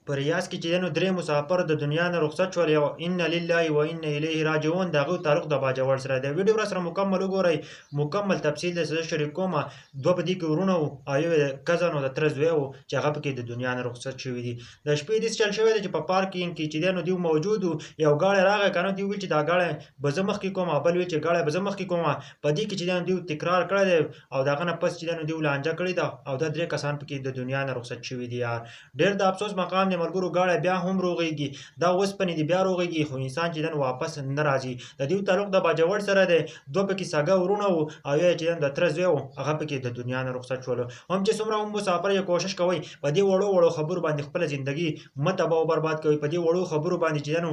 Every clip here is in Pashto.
په ریاض کې چې دی نو درې مسافر د دنیا نه رخصت شول، یو ان لله و ان الیه راجعون، د هغوی تعلق د باجوړ سره دی. ویډیو راسره مکمل وګورئ، مکمل تفصیل درته زه شریک کوم. دوه په دې کې ورونه وو او یو یې کزن و د تره زوی و چې هغه پکې د دنیا نه رخصت شوي دي. د شپې داسې چل شوی دی چې په پارکینګ کې چې دی نو دوی موجود وو، یو ګاډی راغی که نه، دوی ویل چې دا ګاډی به زه مخکې کوم او بل ویل چې ګاډی به زه مخکې کوم. په دې کې چې دی نو دوی تکرار کړی دی او د هغه نه پس چې دی نو دوی لانجه کړې ده او دا درې کسان پکې د دنیا نه رخصت شوي دي. یار ډېر د افسوس مقام دی ملګرو، ګاډی بیا هم روغېږي، دا اوسپنې دي بیا روغېږي، خو انسان چې دی نو واپس نه راځي. د دوی تعلق د باجوړ سره دی، دوه پکې سږه ورونه وو او یو چې د تره زوی و هغه پکې د دنیا نه رخصت شولو. هم چې څومره هم مسافر یې کوشش کوئ په دې وړو وړو خبرو باندې خپله زندګي مه تباه او برباد کوئ، په دې وړو خبرو باندې چې دی نو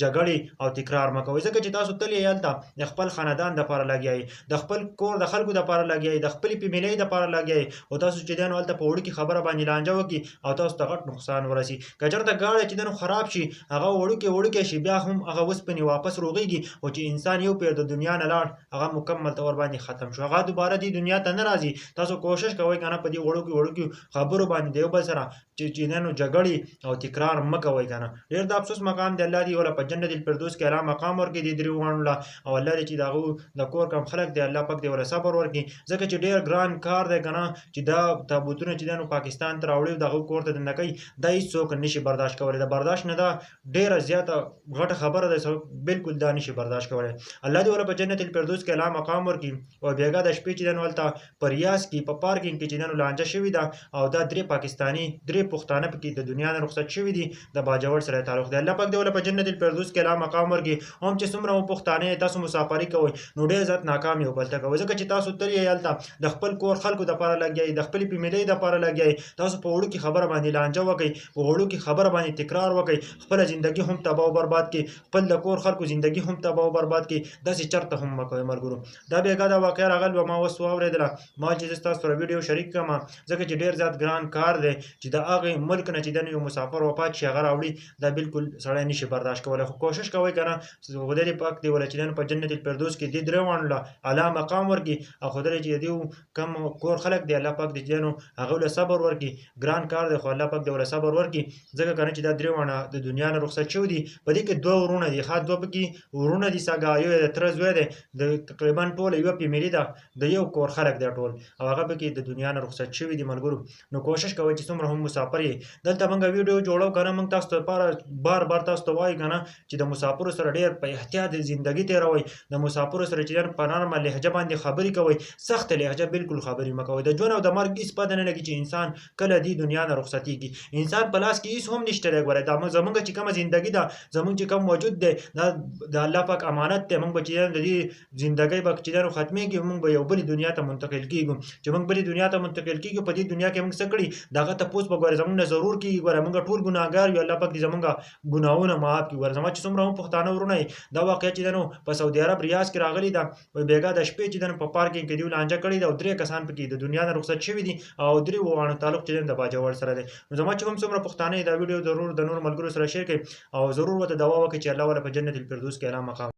جګړې او تکرار مه کوئ، ځکه چې تاسو تل یې هلته د خپل خاندان دپاره لګیا یئ، د خپل کور د خلکو دپاره لګیا یئ، د خپلې فیملۍ دپاره لګیا یئ، خو تاسو چې دی نو هلته په وړوکې خبره باندې لانجه وکړي او تاسو ته غټ نقصان ورسي. که چېرته ګاډی چې دی نو خراب شي، هغه وړوکی شي، بیا هم هغه اوسپنې واپس روغېږي، خو چې انسان یو پیر د دنیا نه لاړ هغه مکمل طور باندې ختم شو، هغه دوباره دې دنیا ته نه راځي. تاسو کوشش کوئ که نه په دې وړوکو خبرو باندې د یو بل سره چې دی نو جګړې او تکرار مه کوئ که نه. ډېر د افسوس مقام دی، الله دې وله په جنت الفردوس کې اعلی مقام ورکړي دې درېو واړو له، او الله دې چې د هغو د کور کم خلک دی الله پاک دې وله صبر ورکړي، ځکه چې ډېر ګران کار دی که نه چې دا تابوتونه چې دی نو پاکستان ته راوړي د هغو کور ته دننه کوي، دا هېڅوک نشي برداشت کولی، د برداشت نه دا ډېره زیاته غټه خبره ده، بالکل دا نشي برداشت کولی. الله دې وله په جنت الفردوس کې اعلی مقام ورکړي. او بېګا د شپې چې دی نو هلته په ریاض کې په پارکینګ کې چې دی نو لانجه شوې ده او دا درې پاکستاني درې پښتانه پکې د دنیا نه رخصت شوي دي، د باجوړ سره تعلق دی. الله پاک دې وله په جنت الفردوس کې اعلی مقام ورکړي. هم چې څومره مو پښتانه تاسو مسافري کوئ نو ډېر زیات ناکام یو بل ته کوئ، ځکه چې تاسو تل یې هلته د خپل کور خلکو دپاره لګیا یئ، د خپلې فیملۍ دپاره لګیا یئ، تاسو په وړوکې خبره باندې لانجه وکئ، په وړوکې خبره باندې تکرار وکئ، خپله زندګي هم تباه او برباد کړئ، خپل د کور خلکو زندګي هم تباه او برباد کړئ، داسې چرته هم مه کوئ ملګرو. دا بېګا دا واقعه راغلې وه، ما اوس واورېدله، ما چې زه ستاسو سره ویډیو شریک کړم، ځکه چې ډېر زیات ګران کار دی چې د هغې ملک نه چې دی نو یو مسافر وفات شي هغه راوړي، دا بالکل سړی نشي برداشت کولی. خو کوشش کوئ که نه خدای دې پاک دې وله چې دی نو په جنت الفردوس کې دې درې واړو له اعلی مقام ورکړي، او خدای دې چې د دې کم کور خلک دی الله پاک دې چې دی نو هغوی له صبر ورکړي. ګران کار دی خو الله پاک دې وله صبر ورکړي، ځکه که نه چې دا درې واړه د دنیا نه رخصت شوي دي. په دې کې دوه ورونه دي، ښه دوه پکې ورونه دي سږه، یو یې د تره زوی دی، د تقریبا ټوله یوه فیملي ده، د یو کور خلک دی ټول، او هغه پکې د دنیا نه رخصت شوي دي ملګرو. نو کوشش کوئ چې څومره هم مسافر یې دلته موږ ویډیو جوړو که نه، موږ تاسو لپاره بار بار تاسو ته وایو که نه چې د مسافرو سره ډېر په احتیاط زندګي تېروئ، د مسافرو سره چې دی په نرمه لهجه باندې خبرې کوئ، سخته لهجه بالکل خبرې مه کوئ. د ژوند او د مرګ هېڅ پته نه لګي چې انسان کله دې دنیا نه رخصتېږي، انسان په لاس کې هېڅ هم نشته دی. ګورئ دا زموږ چې کومه زندګي ده، زموږ چې کوم وجود دی، دا د الله پاک امانت دی، موږ به چې د دې زندګۍ به چې دی نو ختمېږي، موږ به یو بلې دنیا ته منتقل کېږو. چې موږ بلې دنیا ته منتقل کېږو، په دې دنیا کې موږ څه کړي د هغه تپوس به ګوره زموږ نه ضرور کېږي. ګوره موږ ټول ګناهګار یو، الله پاک دې زموږ ګناهونه معاف کړي. ګوره زما چې څومره هم پښتانه ورونه یې دا واقعه چې دی نو په سعودي عرب ریاض کې راغلې ده، بېګا د شپې چې دی نو په پارکینګ کې دوی لانجه کړې ده او درې کسان پکې د دنیا نه رخصت شوي دي او درې واړو تعلق چې دی د باجوړ سره دی. نو زما چې هم څومره پښتانه یې دا ویډیو ضرور د نورو ملګرو سره شیر کړئ او ضرور ورته دعا وکړئ چې الله وله په جنت الفردوس کې اعلی مقام